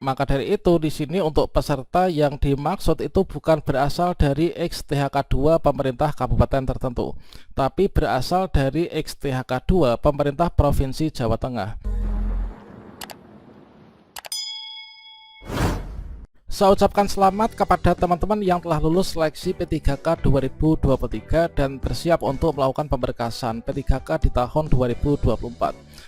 Maka dari itu di sini untuk peserta yang dimaksud itu bukan berasal dari XTHK2 pemerintah kabupaten tertentu, tapi berasal dari XTHK2 pemerintah Provinsi Jawa Tengah. Saya ucapkan selamat kepada teman-teman yang telah lulus seleksi P3K 2023 dan bersiap untuk melakukan pemberkasan P3K di tahun 2024.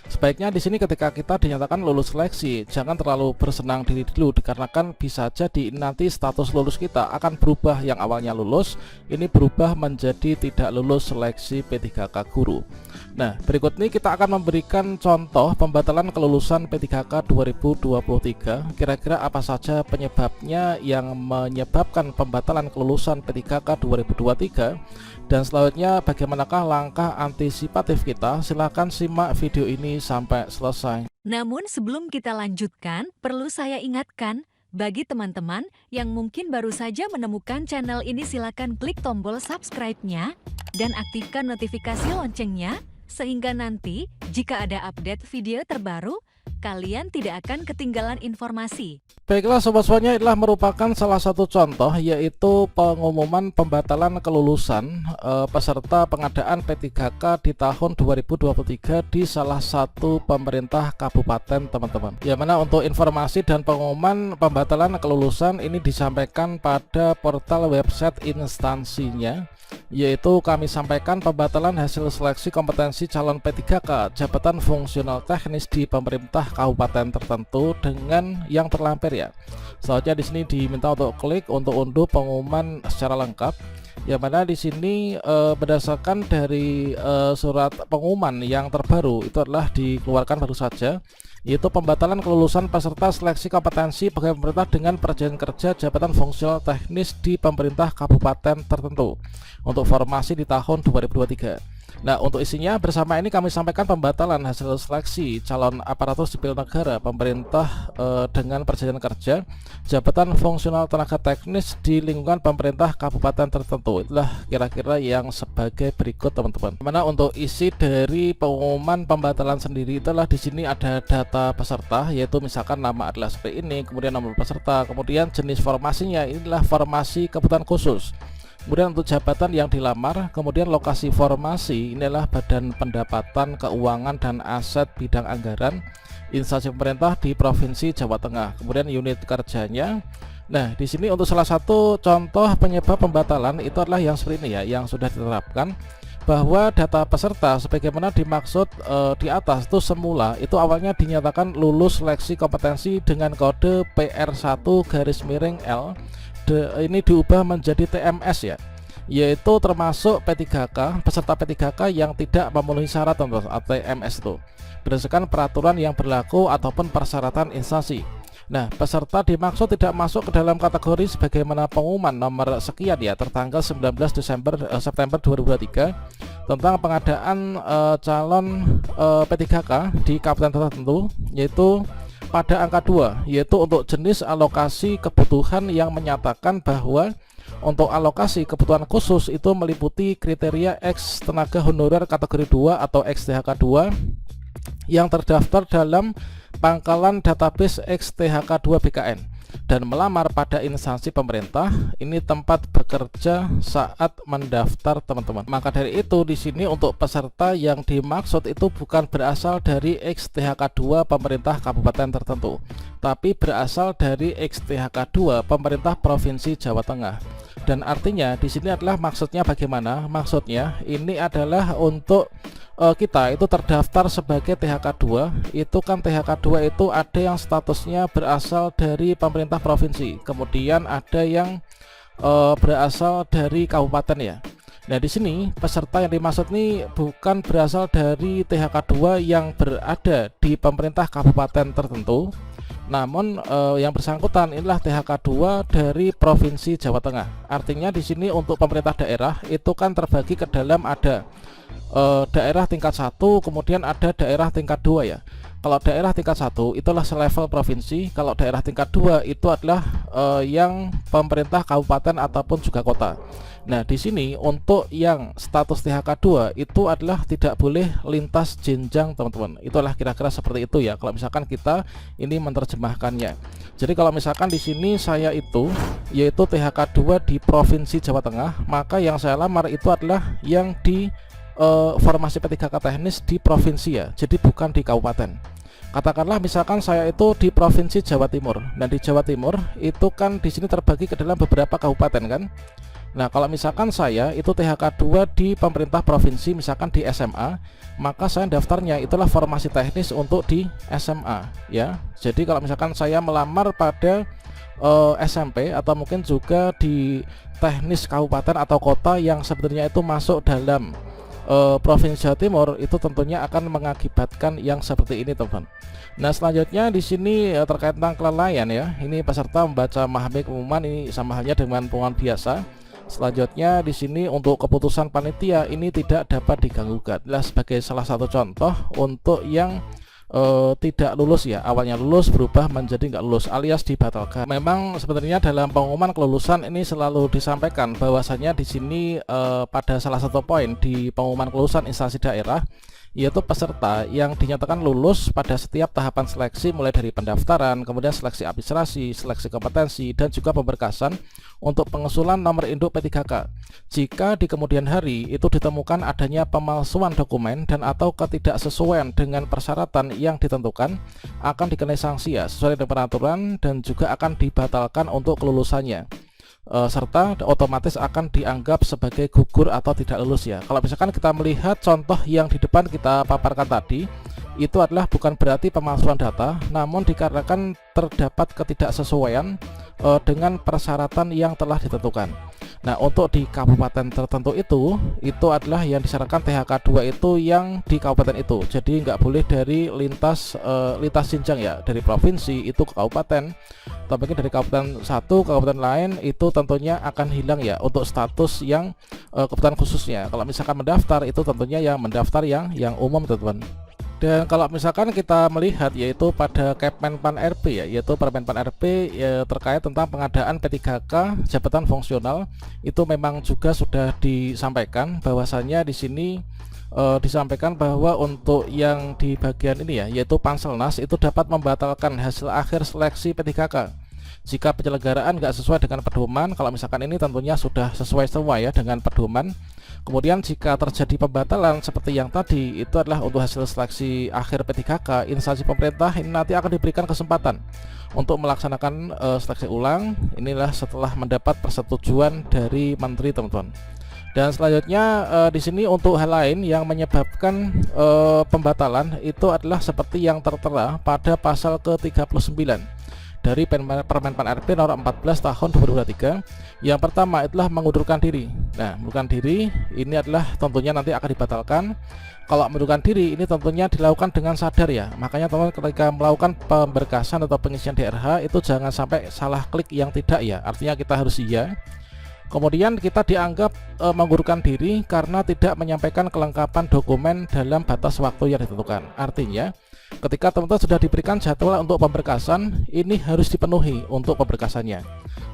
Sebaiknya di sini ketika kita dinyatakan lulus seleksi, jangan terlalu bersenang diri dulu, dikarenakan bisa jadi nanti status lulus kita akan berubah. Yang awalnya lulus, ini berubah menjadi tidak lulus seleksi P3K guru. Nah, berikut ini kita akan memberikan contoh pembatalan kelulusan P3K 2023. Kira-kira apa saja penyebabnya yang menyebabkan pembatalan kelulusan P3K 2023, dan selanjutnya bagaimanakah langkah antisipatif kita. Silahkan simak video ini sampai selesai. Namun sebelum kita lanjutkan, perlu saya ingatkan, bagi teman-teman yang mungkin baru saja menemukan channel ini, silakan klik tombol subscribe-nya dan aktifkan notifikasi loncengnya, sehingga nanti jika ada update video terbaru, kalian tidak akan ketinggalan informasi. Baiklah sobat-sobatnya, inilah merupakan salah satu contoh, yaitu pengumuman pembatalan kelulusan peserta pengadaan P3K di tahun 2023 di salah satu pemerintah kabupaten, teman-teman. Yang mana untuk informasi dan pengumuman pembatalan kelulusan ini disampaikan pada portal website instansinya, yaitu kami sampaikan pembatalan hasil seleksi kompetensi calon P3K jabatan fungsional teknis di pemerintah kabupaten tertentu dengan yang terlampir ya. Selanjutnya di sini diminta untuk klik untuk unduh pengumuman secara lengkap, yang mana di sini berdasarkan dari surat pengumuman yang terbaru itu adalah dikeluarkan baru saja, yaitu pembatalan kelulusan peserta seleksi kompetensi pegawai pemerintah dengan perjanjian kerja jabatan fungsional teknis di pemerintah kabupaten tertentu untuk formasi di tahun 2023. Nah, untuk isinya bersama ini kami sampaikan pembatalan hasil seleksi calon aparatur sipil negara pemerintah dengan perjanjian kerja jabatan fungsional tenaga teknis di lingkungan pemerintah kabupaten tertentu. Itulah kira-kira yang sebagai berikut, teman-teman. Mana untuk isi dari pengumuman pembatalan sendiri itulah di sini ada data peserta, yaitu misalkan nama adalah seperti ini, kemudian nomor peserta, kemudian jenis formasinya inilah formasi kebutuhan khusus. Kemudian untuk jabatan yang dilamar, kemudian lokasi formasi inilah Badan Pendapatan Keuangan dan Aset Bidang Anggaran instansi pemerintah di Provinsi Jawa Tengah. Kemudian unit kerjanya. Nah, di sini untuk salah satu contoh penyebab pembatalan itu adalah yang seperti ini ya, yang sudah diterapkan, bahwa data peserta sebagaimana dimaksud di atas itu semula itu awalnya dinyatakan lulus seleksi kompetensi dengan kode PR1-L. Ini diubah menjadi TMS ya, yaitu termasuk P3K, peserta P3K yang tidak memenuhi syarat atau TMS itu berdasarkan peraturan yang berlaku ataupun persyaratan instansi. Nah, peserta dimaksud tidak masuk ke dalam kategori sebagaimana pengumuman nomor sekian ya, tertanggal 19 September 2023 tentang pengadaan calon P3K di kabupaten tertentu, yaitu pada angka 2, yaitu untuk jenis alokasi kebutuhan yang menyatakan bahwa untuk alokasi kebutuhan khusus itu meliputi kriteria X tenaga honorer kategori 2 atau XTHK2 yang terdaftar dalam pangkalan database XTHK2 BKN dan melamar pada instansi pemerintah. Ini tempat bekerja saat mendaftar, teman-teman. Maka dari itu di sini untuk peserta yang dimaksud itu bukan berasal dari XTHK2 pemerintah kabupaten tertentu, tapi berasal dari XTHK2 pemerintah Provinsi Jawa Tengah. Dan artinya di sini adalah maksudnya bagaimana? Maksudnya ini adalah untuk kita itu terdaftar sebagai THK2. Itu kan THK2 itu ada yang statusnya berasal dari pemerintah provinsi, kemudian ada yang berasal dari kabupaten ya. Nah, di sini peserta yang dimaksud ini bukan berasal dari THK2 yang berada di pemerintah kabupaten tertentu, namun yang bersangkutan inilah THK2 dari Provinsi Jawa Tengah. Artinya di sini untuk pemerintah daerah itu kan terbagi ke dalam ada daerah tingkat 1, kemudian ada daerah tingkat 2 ya. Kalau daerah tingkat 1 itulah selevel provinsi, kalau daerah tingkat 2 itu adalah yang pemerintah kabupaten ataupun juga kota. Nah, di sini untuk yang status THK 2 itu adalah tidak boleh lintas jenjang, teman-teman. Itulah kira-kira seperti itu ya. Kalau misalkan kita ini menerjemahkannya. Jadi kalau misalkan di sini saya itu yaitu THK 2 di Provinsi Jawa Tengah, maka yang saya lamar itu adalah yang di formasi P3K teknis di provinsi ya. Jadi bukan di kabupaten. Katakanlah misalkan saya itu di Provinsi Jawa Timur. Dan di Jawa Timur itu kan di sini terbagi ke dalam beberapa kabupaten kan. Nah, kalau misalkan saya itu THK 2 di pemerintah provinsi, misalkan di SMA, maka saya daftarnya itulah formasi teknis untuk di SMA ya. Jadi kalau misalkan saya melamar pada SMP atau mungkin juga di teknis kabupaten atau kota yang sebenarnya itu masuk dalam Provinsi Jawa Timur, itu tentunya akan mengakibatkan yang seperti ini, teman-teman. Nah, selanjutnya di sini terkait tentang kelalaian ya. Ini peserta membaca memahami pengumuman, ini sama halnya dengan pengumuman biasa. Selanjutnya di sini untuk keputusan panitia ini tidak dapat diganggu-gugat. Sebagai salah satu contoh untuk yang tidak lulus ya, awalnya lulus berubah menjadi nggak lulus alias dibatalkan. Memang sebenarnya dalam pengumuman kelulusan ini selalu disampaikan bahwasanya di sini pada salah satu poin di pengumuman kelulusan instansi daerah, yaitu peserta yang dinyatakan lulus pada setiap tahapan seleksi mulai dari pendaftaran, kemudian seleksi administrasi, seleksi kompetensi, dan juga pemberkasan untuk pengusulan nomor induk P3K. Jika di kemudian hari itu ditemukan adanya pemalsuan dokumen dan atau ketidaksesuaian dengan persyaratan yang ditentukan, akan dikenai sanksi ya sesuai dengan peraturan dan juga akan dibatalkan untuk kelulusannya. Serta otomatis akan dianggap sebagai gugur atau tidak lulus ya. Kalau misalkan kita melihat contoh yang di depan kita paparkan tadi, itu adalah bukan berarti pemalsuan data, namun dikarenakan terdapat ketidaksesuaian dengan persyaratan yang telah ditentukan. Nah, untuk di kabupaten tertentu itu adalah yang disyaratkan THK 2 itu yang di kabupaten itu. Jadi nggak boleh dari lintas jenjang ya, dari provinsi itu ke kabupaten, atau mungkin dari kabupaten satu ke kabupaten lain, itu tentunya akan hilang ya untuk status yang kabupaten khususnya. Kalau misalkan mendaftar itu tentunya yang mendaftar yang umum, teman-teman. Dan kalau misalkan kita melihat yaitu pada Kemenpan RB ya, yaitu Permenpan RB ya, terkait tentang pengadaan P3K jabatan fungsional, itu memang juga sudah disampaikan bahwasannya di sini disampaikan bahwa untuk yang di bagian ini ya, yaitu Panselnas itu dapat membatalkan hasil akhir seleksi P3K jika penyelenggaraan nggak sesuai dengan pedoman. Kalau misalkan ini tentunya sudah sesuai semua ya dengan pedoman. Kemudian jika terjadi pembatalan seperti yang tadi, itu adalah untuk hasil seleksi akhir P3K, instansi pemerintah ini nanti akan diberikan kesempatan untuk melaksanakan seleksi ulang. Inilah setelah mendapat persetujuan dari menteri, teman-teman. Dan selanjutnya di sini untuk hal lain yang menyebabkan pembatalan itu adalah seperti yang tertera pada pasal ke-39 dari Permenpan RB nomor 14 tahun 2023. Yang pertama itulah mengundurkan diri. Nah, mengundurkan diri ini adalah tentunya nanti akan dibatalkan. Kalau mengundurkan diri ini tentunya dilakukan dengan sadar ya. Makanya teman-teman ketika melakukan pemberkasan atau pengisian DRH itu jangan sampai salah klik yang tidak ya. Artinya kita harus iya. Kemudian kita dianggap mengundurkan diri karena tidak menyampaikan kelengkapan dokumen dalam batas waktu yang ditentukan. Artinya ketika teman-teman sudah diberikan jadwal untuk pemberkasan, ini harus dipenuhi untuk pemberkasannya.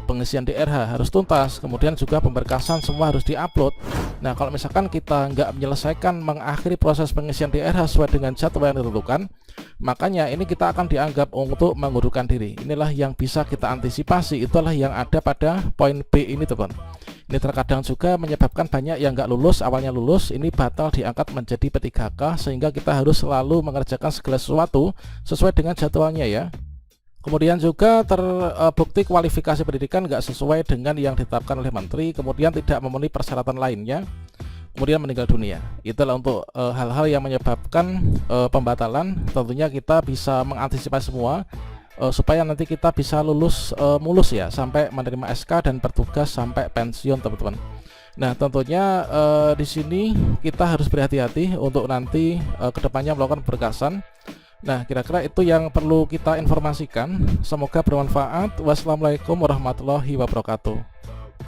Pengisian DRH harus tuntas, kemudian juga pemberkasan semua harus diupload. Nah, kalau misalkan kita nggak menyelesaikan mengakhiri proses pengisian DRH sesuai dengan jadwal yang ditentukan, makanya ini kita akan dianggap untuk mengundurkan diri. Inilah yang bisa kita antisipasi, itulah yang ada pada poin B ini, teman. Ini terkadang juga menyebabkan banyak yang nggak lulus, awalnya lulus, ini batal diangkat menjadi P3K, sehingga kita harus selalu mengerjakan segala sesuatu sesuai dengan jadwalnya ya. Kemudian juga terbukti kualifikasi pendidikan nggak sesuai dengan yang ditetapkan oleh menteri, kemudian tidak memenuhi persyaratan lainnya, kemudian meninggal dunia. Itulah untuk hal-hal yang menyebabkan pembatalan. Tentunya kita bisa mengantisipasi semua supaya nanti kita bisa lulus mulus ya, sampai menerima SK dan bertugas sampai pensiun, teman-teman. Nah, tentunya di sini kita harus berhati-hati untuk nanti kedepannya melakukan berkasan. Nah, kira-kira itu yang perlu kita informasikan. Semoga bermanfaat. Wassalamualaikum warahmatullahi wabarakatuh.